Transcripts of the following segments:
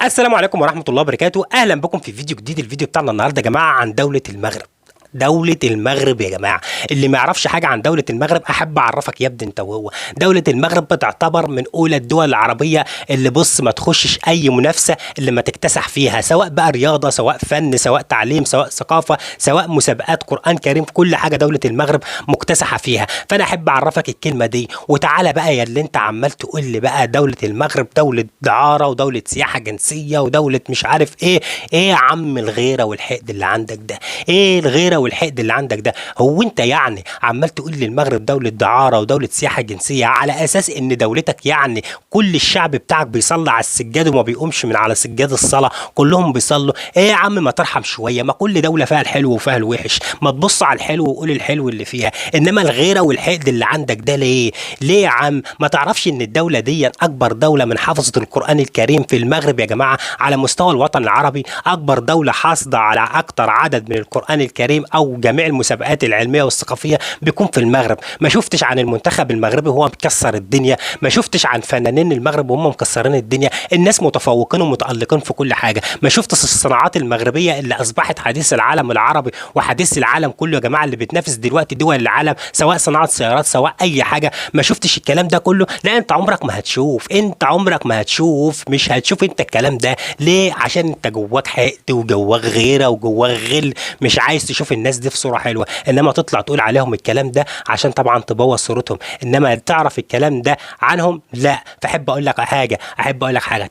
السلام عليكم ورحمة الله وبركاته. أهلا بكم في فيديو جديد. الفيديو بتاعنا النهاردة يا جماعة عن دولة المغرب. دولة المغرب يا جماعة، اللي ما يعرفش حاجة عن دولة المغرب أحب أعرفك يا ابني أنت وهو. دولة المغرب بتعتبر من أولى الدول العربية اللي بص ما تخشش أي منافسة اللي ما تكتسح فيها، سواء بقى رياضة، سواء فن، سواء تعليم، سواء ثقافة، سواء مسابقات قرآن كريم، كل حاجة دولة المغرب مكتسحة فيها. فأنا أحب أعرفك الكلمة دي. وتعالى بقى يا اللي أنت عمال تقول لي بقى دولة المغرب دولة دعارة ودولة سياحة جنسية ودولة مش عارف إيه. إيه يا عم الغيرة والحقد اللي عندك ده؟ إيه الغيرة والحقد اللي عندك ده؟ هو انت يعني عمال تقول لي المغرب دولة دعارة ودولة سياحة جنسية على اساس ان دولتك يعني كل الشعب بتاعك بيصلي على السجاد وما بيقومش من على سجاد الصلاة؟ كلهم بيصلوا. ايه يا عم ما ترحم شوية، ما كل دولة فيها الحلو وفيها الوحش، ما تبص على الحلو وقول الحلو اللي فيها. انما الغيرة والحقد اللي عندك ده ليه؟ ليه يا عم ما تعرفش ان الدولة دي اكبر دولة من حافظة القرآن الكريم في المغرب يا جماعة على مستوى الوطن العربي؟ اكبر دولة حاصدة على اكتر عدد من القرآن الكريم او جميع المسابقات العلميه والثقافيه بيكون في المغرب. ما شفتش عن المنتخب المغربي وهو مكسر الدنيا؟ ما شفتش عن فنانين المغرب وهم مكسرين الدنيا؟ الناس متفوقين ومتالقين في كل حاجه. ما شفتش الصناعات المغربيه اللي اصبحت حديث العالم العربي وحديث العالم كله يا جماعه، اللي بتنافس دلوقتي دول العالم سواء صناعه سيارات سواء اي حاجه؟ ما شفتش الكلام ده كله؟ لا انت عمرك ما هتشوف، انت عمرك ما هتشوف، مش هتشوف انت الكلام ده. ليه؟ عشان انت جواك حقد وجواك غيره وجواك غل، مش عايز تشوف الناس دي في صوره حلوه، انما تطلع تقول عليهم الكلام ده عشان طبعا تبوظ صورتهم، انما تعرف الكلام ده عنهم لا. فاحب اقول لك حاجه،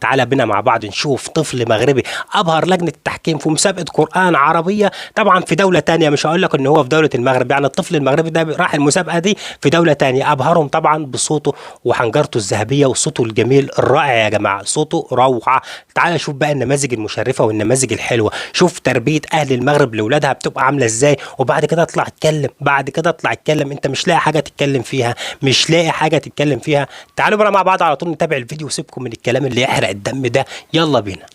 تعالى بينا مع بعض نشوف طفل مغربي ابهر لجنه التحكيم في مسابقه قران عربيه، طبعا في دوله تانية، مش هقول لك ان هو في دوله المغرب، يعني الطفل المغربي ده راح المسابقه دي في دوله تانية، ابهرهم طبعا بصوته وحنجرته الذهبيه وصوته الجميل الرائع يا جماعه، صوته روعه. تعالى شوف بقى النماذج المشرفه والنماذج الحلوه، شوف تربيه اهل المغرب لاولادها بتبقى عامله ازاي، وبعد كده اطلع اتكلم. انت مش لاقي حاجه تتكلم فيها، تعالوا بقى مع بعض على طول نتابع الفيديو وسيبكم من الكلام اللي يحرق الدم ده. يلا بينا.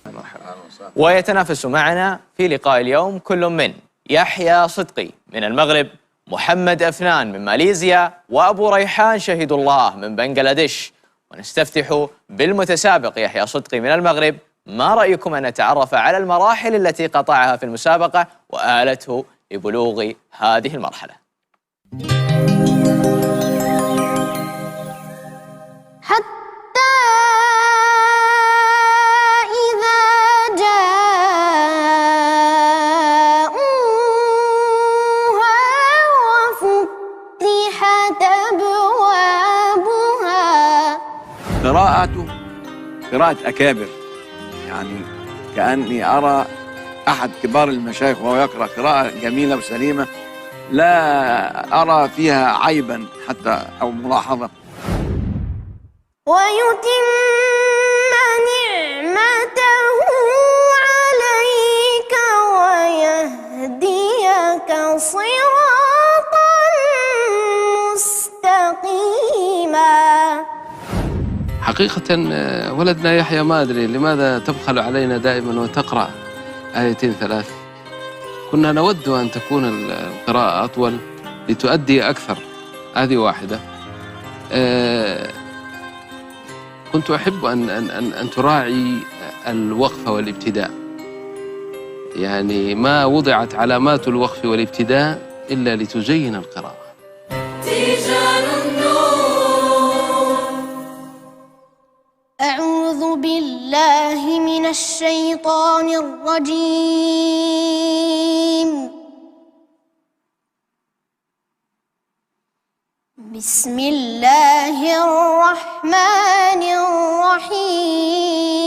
ويتنافس معنا في لقاء اليوم كل من يحيى صدقي من المغرب، محمد أفنان من ماليزيا، وأبو ريحان شهيد الله من بنغلاديش. ونستفتح بالمتسابق يحيى صدقي من المغرب. ما رأيكم أن نتعرف على المراحل التي قطعها في المسابقة وآلته لبلوغ هذه المرحلة؟ حتى إذا جاءوها وفتحت أبوابها. قراءة أكابر، يعني كأني أرى أحد كبار المشايخ وهو يقرأ قراءة جميلة وسليمة، لا أرى فيها عيبا حتى أو ملاحظة. ويتم نعمته عليك ويهديك صراطا مستقيما. حقيقة ولدنا يحيى ما أدري لماذا تبخل علينا دائما وتقرأ آيتين ثلاث. كنا نود أن تكون القراءة أطول لتؤدي أكثر، هذه واحدة. كنت أحب أن تراعي الوقف والابتداء، يعني ما وضعت علامات الوقف والابتداء إلا لتزين القراءة. أعوذ بالله من الشيطان الرجيم. بسم الله الرحمن الرحيم.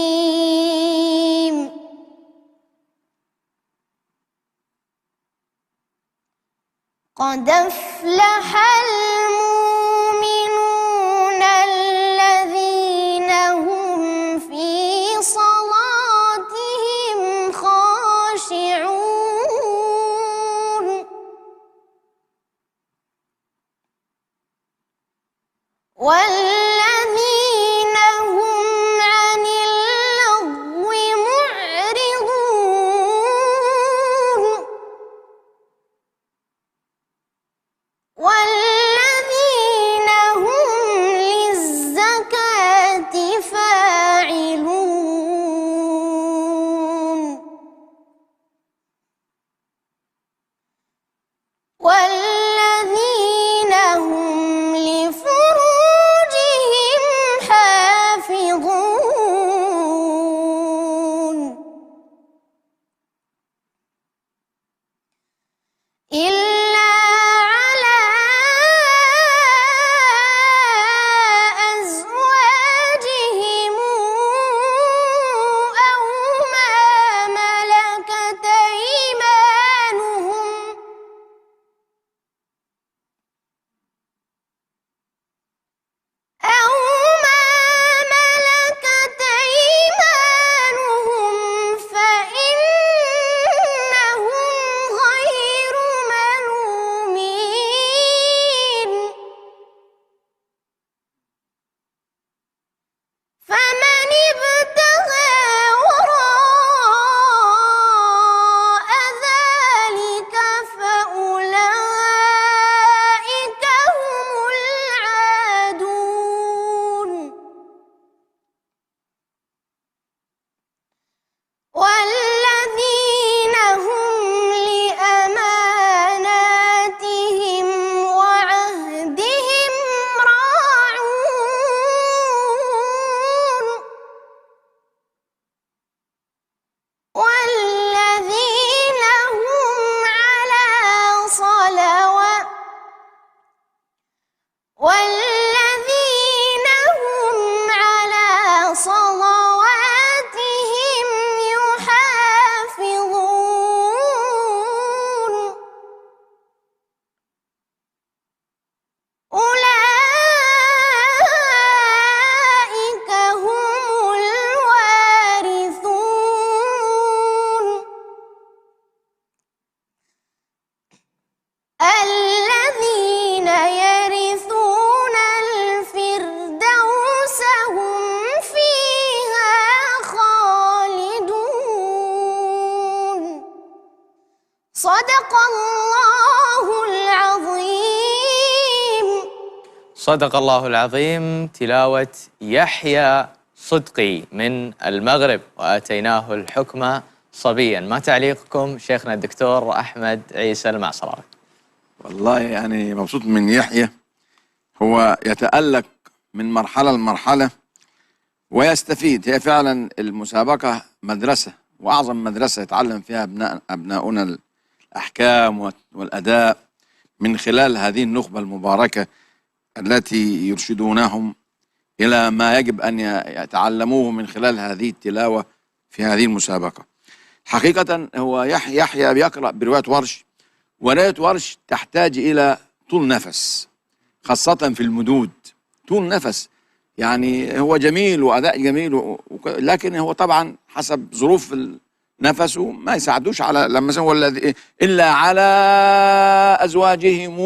قد أفلح المؤمنون الذين هم في صلاتهم خاشعون. والذين هم عن اللغو معرضون. والذين صدق الله العظيم. صدق الله العظيم. تلاوة يحيى صدقي من المغرب، وآتيناه الحكم صبيا. ما تعليقكم شيخنا الدكتور أحمد عيسى المعصراوي؟ والله يعني مبسوط من يحيى، هو يتألق من مرحلة لمرحلة ويستفيد. هي فعلا المسابقة مدرسة، وأعظم مدرسة يتعلم فيها أبناؤنا الأحكام والأداء من خلال هذه النخبة المباركة التي يرشدونهم إلى ما يجب أن يتعلموه من خلال هذه التلاوة في هذه المسابقة. حقيقة هو يحيى بيقرأ برواية ورش، ورواية ورش تحتاج إلى طول نفس، خاصة في المدود. طول نفس يعني هو جميل وأداء جميل، لكن هو طبعا حسب ظروف نفسه ما يساعدوش على لما هو الذي إلا على أزواجهم.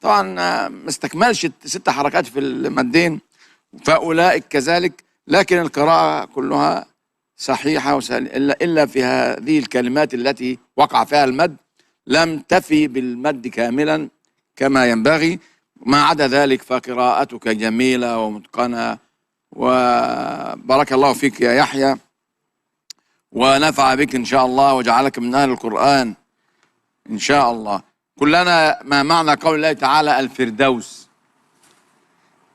طبعا ما استكملش 6 حركات في المدين، فأولئك كذلك. لكن القراءة كلها صحيحة إلا في هذه الكلمات التي وقع فيها المد لم تفي بالمد كاملا كما ينبغي. ما عدا ذلك فقراءتك جميلة ومتقنة، وبارك الله فيك يا يحيى، ونفع بك إن شاء الله، وجعلك من أهل القرآن إن شاء الله. كلنا ما معنى قول الله تعالى الفردوس؟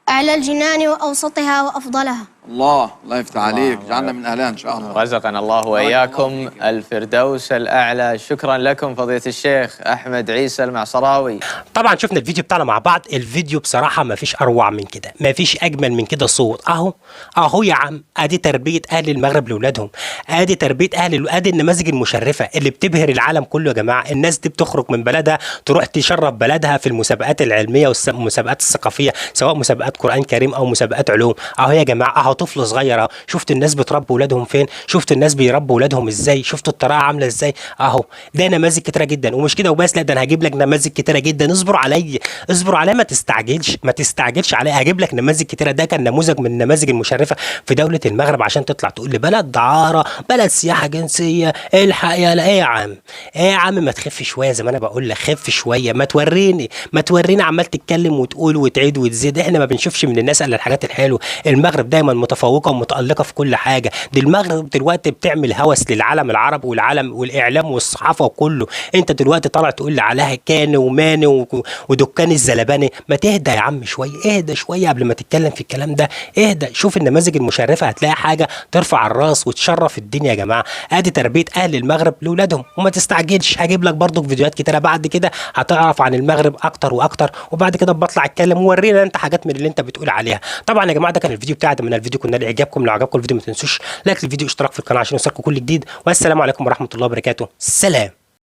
أعلى الجنان وأوسطها وأفضلها. الله يفتح عليك، جعلنا من أهلها إن شاء الله. رزقنا الله وإياكم الفردوس الأعلى. شكرا لكم فضيلة الشيخ أحمد عيسى المعصراوي. طبعا شفنا الفيديو بتاعنا مع بعض. الفيديو بصراحة ما فيش أروع من كده، ما فيش أجمل من كده صوت. أهو يا عم، أدي تربية أهل المغرب لأولادهم، أدي تربية أدي النماذج المشرفة اللي بتبهر العالم كله. يا جماعة الناس دي بتخرج من بلدها تروح تشرف بلدها في المسابقات العلمية والمسابقات الثقافية، سواء مسابقات قرآن كريم أو مسابقات علوم. أهو يا جماعة، أهو طفل صغير أهو. شفت الناس بتربي أولادهم فين، شفت الناس بيربوا أولادهم إزاي، شفت الطريقة عاملة إزاي. أهو ده نماذج كتيرة جدا، ومش كده وبس، لا ده أنا هجيب لك نماذج كتيرة جدا. اصبروا عليا، ما تستعجلش عليا. هجيب لك نماذج كتيرة. ده كان نموذج من النماذج المشرفة في دولة المغرب، عشان تطلع تقول لي بلد دعارة، بلد سياحة جنسية. الحق يا إيه يا عم ما تخف شوية، زي ما أنا بقول لك خف شوية. ما توريني عمال تتكلم وتقول وتعيد وتزيد. إحنا ما بنشوفش من الناس إلا الحاجات الحلوة. المغرب دايما متفوقة ومتألقة في كل حاجة. دي المغرب دلوقتي بتعمل هوس للعالم العربي والإعلام والصحافة وكله. أنت دلوقتي طالع تقول لي عليها كان وماني ودكان الزلباني. ما تهدى يا عم شوية، اهدى شوية قبل ما تتكلم في الكلام ده. اهدى، شوف النماذج المشرفة، هتلاقي حاجة ترفع الراس وتشرف الدنيا. يا جماعة ادي تربية أهل المغرب لأولادهم، وما تستعجلش. هجيب لك برضو فيديوهات كتيرة بعد كده هتعرف عن المغرب أكتر وأكتر، وبعد كده بطلع اتكلم وورينا أنت حاجات من اللي أنت بتقول عليها. طبعا يا جماعة ده كان الفيديو بتاعي. من الفيديو كنا لإعجابكم. لو عجبكم الفيديو ما تنسوش لايك الفيديو، اشتراك في القناة عشان يوصلكم كل جديد. والسلام عليكم ورحمة الله وبركاته. سلام.